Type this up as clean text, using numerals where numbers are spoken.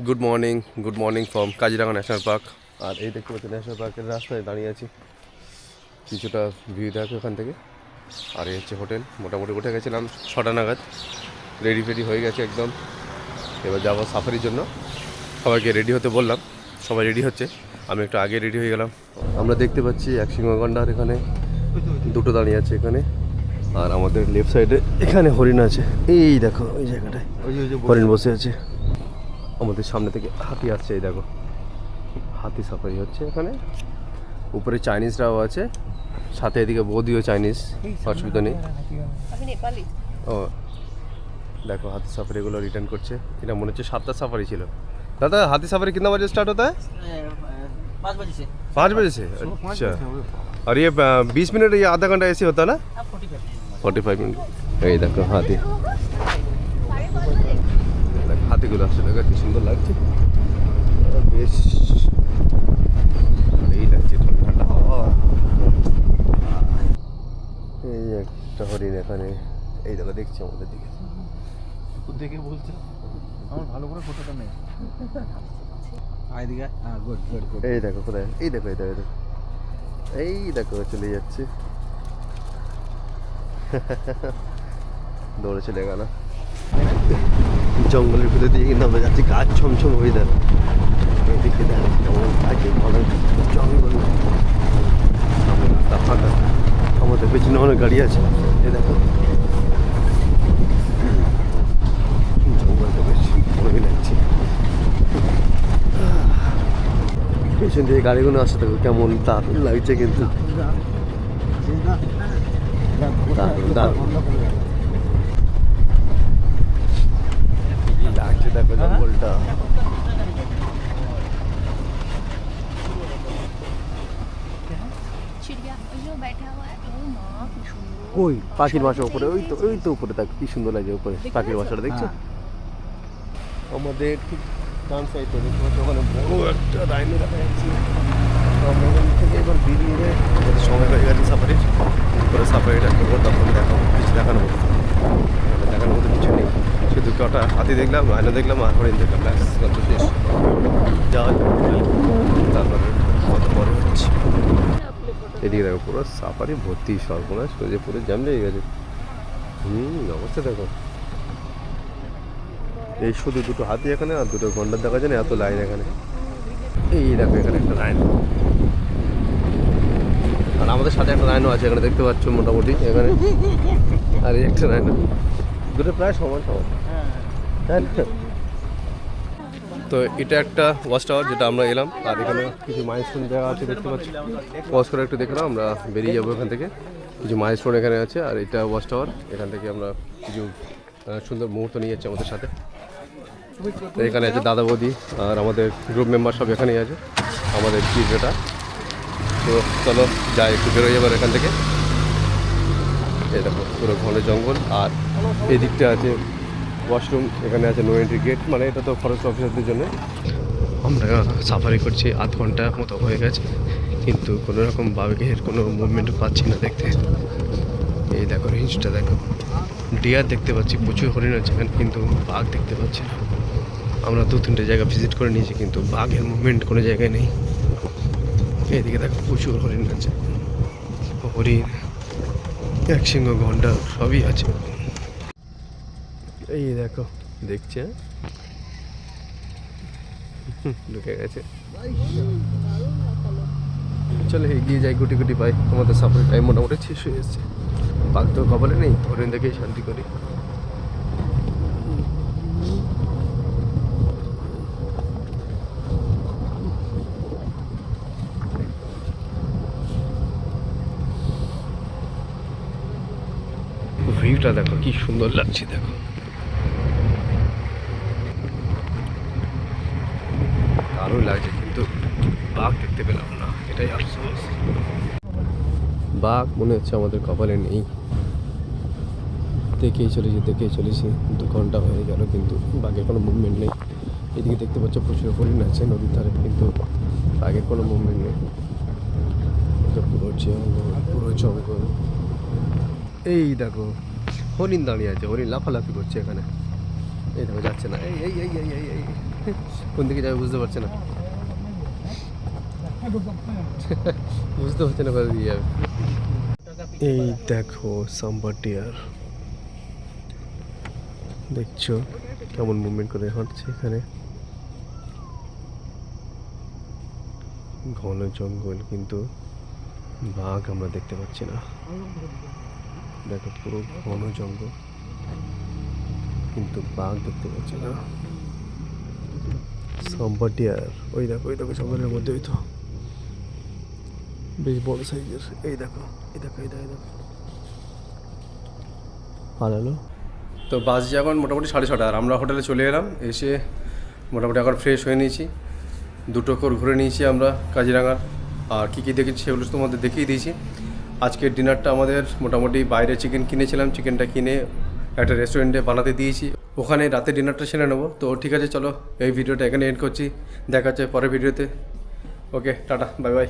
Good morning from Kaziranga national park. আর এই দেখতে পাচ্ছি ন্যাশনাল পার্কের রাস্তায় দাঁড়িয়ে আছি, কিছুটা ভিউ দেখো ওখান থেকে। আর এই হচ্ছে হোটেল, মোটামুটি উঠে গেছিলাম 6টা নাগাদ, রেডি হয়ে গেছে একদম। এবার যাবো সাফারির জন্য, সবাইকে রেডি হতে বললাম, সবাই রেডি হচ্ছে, আমি একটু আগে রেডি হয়ে গেলাম। আমরা দেখতে পাচ্ছি এক সিংহ গন্ডার এখানে দুটো দাঁড়িয়ে আছে এখানে, আর আমাদের লেফট সাইডে এখানে হরিণ আছে। এই দেখো ওই জায়গাটায় হরিণ বসে আছে। আমাদের সামনে থেকে হাতি আসছে, এই দেখো হাতি সাফারি হচ্ছে এখানে। উপরে চাইনিজরাও আছে, সাথে এদিকে বৌদিও চাইনিজ, অসুবিধা নেই। ও দেখো হাতি সাফারি এগুলো রিটার্ন করছে। এটা মনে হচ্ছে 7টা সাফারি ছিল। दादा हाथी सफारी कितना बजे स्टार्ट होता है? 5 बजे से। 5 बजे से? अच्छा। और ये 20 मिनट या आधा घंटा ऐसे होता है ना? 45 मिनट। এই দেখো হাতি, হাতিগুলো আসছে, দেখো কি সুন্দর লাগছে, বেশ এই লাগছে, ঠান্ডা ঠান্ডা হাওয়া। এই একটা হরিণ এখানে, এই দেখো দেখছি আমাদের দিকে, দেখে বলছে আমার ভালো করে ফটোটা নেই। আইদিকে হ্যাঁ, গুড। এই দেখো কোথায়, এই দেখো এই দেখো চলে যাচ্ছে, দৌড়ে চলে গেল জঙ্গলের ভিতর দিয়ে। কিন্তু আমরা যাচ্ছি গাছ ছমছম হয়ে দেয়, এদিকে দেখো কেমন থাকে ভালো জঙ্গল, রাস্তা ফাঁকা, আমাদের পেছনে অনেক গাড়ি আছে। এই দেখো জঙ্গলটা বেশ ভালোই লাগছে, পেছন দিয়ে গাড়িগুলো আসতে দেখো কেমন দারুণ লাগছে, কিন্তু দারুণ লাগছে, দেখো জঙ্গলটা। ওই পাখির বাসা উপরে, ওই তো উপরে দেখো কি সুন্দর লাগছে, উপরে পাখির বাসাটা দেখছো। আমাদের ঠিক ডান সাইডে দেখতে পাচ্ছি ওখানে বড় একটা রাইনো দেখা যাচ্ছে। তো আমরা ওখান থেকে এবার বেরিয়ে আমাদের সময় হয়ে গেছে সাফারির, করে সাফারিটা করবো, তখন দেখাবো কিছু দেখানোর মতো কিছু নেই, শুধু কটা হাতি দেখলাম, রাইনো দেখলাম, আর হরিণ দেখলাম, ব্যাস গল্প শেষ। যাওয়া তারপরে কত পরে হচ্ছে। এদিকে দেখো পুরো সাফারি ভর্তি, সর্বনাশ করে পুরো জ্যাম লেগে গেছে। অবস্থা দেখো, এই শুধু দুটো হাতি এখানে, আর দুটো গন্ডার দেখা যায় না, এত লাইন এখানে। এই দেখো এখানে একটা লাইন, আর আমাদের সাথে একটা লাইনও আছে এখানে, দেখতে পাচ্ছ মোটামুটি এখানে। আর এই একটা লাইন, দুটো প্রায় সমান। তাই না? তো এটা একটা ওয়াচ টাওয়ার যেটা আমরা এলাম, আর এখানে কিছু মাইলস্টোন জায়গা আছে দেখতে পাচ্ছি। পজ করে একটু দেখলাম, আমরা বেরিয়ে যাবো এখান থেকে। কিছু মাইলস্টোন এখানে আছে, আর এটা ওয়াচ টাওয়ার, এখান থেকে আমরা কিছু সুন্দর মুহূর্ত নিয়ে যাচ্ছি আমাদের সাথে। তো এখানে আছে দাদা বৌদি আর আমাদের গ্রুপ মেম্বার সব এখানেই আছে, আমাদের চিফ এটা। তো চলো যাই, একটু বেরোয় যাবার এখান থেকে। এই দেখো পুরো ঘন জঙ্গল, আর এই দিকটা আছে ওয়াশরুম, এখানে আছে নো এন্ট্রি গেট, মানে এটা তো ফরেস্ট অফিসারদের জন্য। আমরা সাফারি করছি, আধ ঘন্টা মতো হয়ে গেছে, কিন্তু কোনো রকম বাঘের কোনো মুভমেন্ট পাচ্ছি না দেখতে। এই দেখো রেঞ্জটা দেখো, ডিয়ার দেখতে পাচ্ছি, প্রচুর হরিণ আছে এখানে, কিন্তু বাঘ দেখতে পাচ্ছি না। আমরা 2-3টে জায়গা ভিজিট করে নিয়েছি, কিন্তু বাঘের মুভমেন্ট কোনো জায়গায় নেই। এইদিকে দেখো প্রচুর হরিণ আছে, হরিণ, এক সিংহ গন্ডার সবই আছে। এই দেখো দেখছে, ঢুকে গেছে। চলো এগিয়ে যাই, গুটি গুটি পাই। আমাদের সাফারি টাইম মোটামুটি শেষ হয়ে এসছে, বাঘ তো কপালে নেই, হরিণ দেখেই শান্তি করি। ভিউটা দেখো কি সুন্দর লাগছে, দেখো দারুণ লাগছে, কিন্তু বাঘ দেখতে পেলাম না, এটাই আফসোস। বাঘ মনে হচ্ছে আমাদের কপালে নেই। দেখেই চলেছি 2 ঘন্টা হয়ে গেল, কিন্তু বাঘের কোনো মুভমেন্ট নেই। এদিকে দেখতে পাচ্ছ প্রচুর হরিণ আছে নদীর ধারে, কিন্তু বাঘের কোনো মুভমেন্ট নেই। পুরো জঙ্গল। এই দেখো হরিণ দাঁড়িয়ে আছে, হরিণ লাফালাফি করছে এখানে। এই দেখো যাচ্ছে না, এই কোন দিকে যাবে বুঝতে পারছে না, বুঝতে পারছে না কোথা দিয়ে যাবে। এই দেখো সাম্বার ডিয়ার, দেখছো কেমন মুভমেন্ট করে হাঁটছে এখানে। ঘন জঙ্গল কিন্তু বাঘ আমরা দেখতে পাচ্ছি না। দেখো পুরো ঘন জঙ্গল কিন্তু বাঘ দেখতে পাচ্ছি না। সাম্বার ডিয়ার ওই দেখো জঙ্গলের মধ্যে, ওই তো বেশ বড় সাইজের। এই দেখো পালালো। তো বাস যখন মোটামুটি 6:30, আর আমরা হোটেলে চলে এলাম। এসে মোটামুটি এখন ফ্রেশ হয়ে নিয়েছি, 2 কোর ঘুরে নিয়েছি আমরা কাজিরাঙার। আর কী কী দেখেছি সেগুলো তোমাদের দেখিয়ে দিয়েছি। আজকের ডিনারটা আমাদের মোটামুটি বাইরে চিকেন কিনেছিলাম, চিকেনটা কিনে একটা রেস্টুরেন্টে বানাতে দিয়েছি, ওখানে রাতে ডিনারটা সেরে নেবো। তো ঠিক আছে, চলো এই ভিডিওটা এখানে এন্ড করছি, দেখা হচ্ছে পরের ভিডিওতে। ওকে, টাটা, বাই বাই।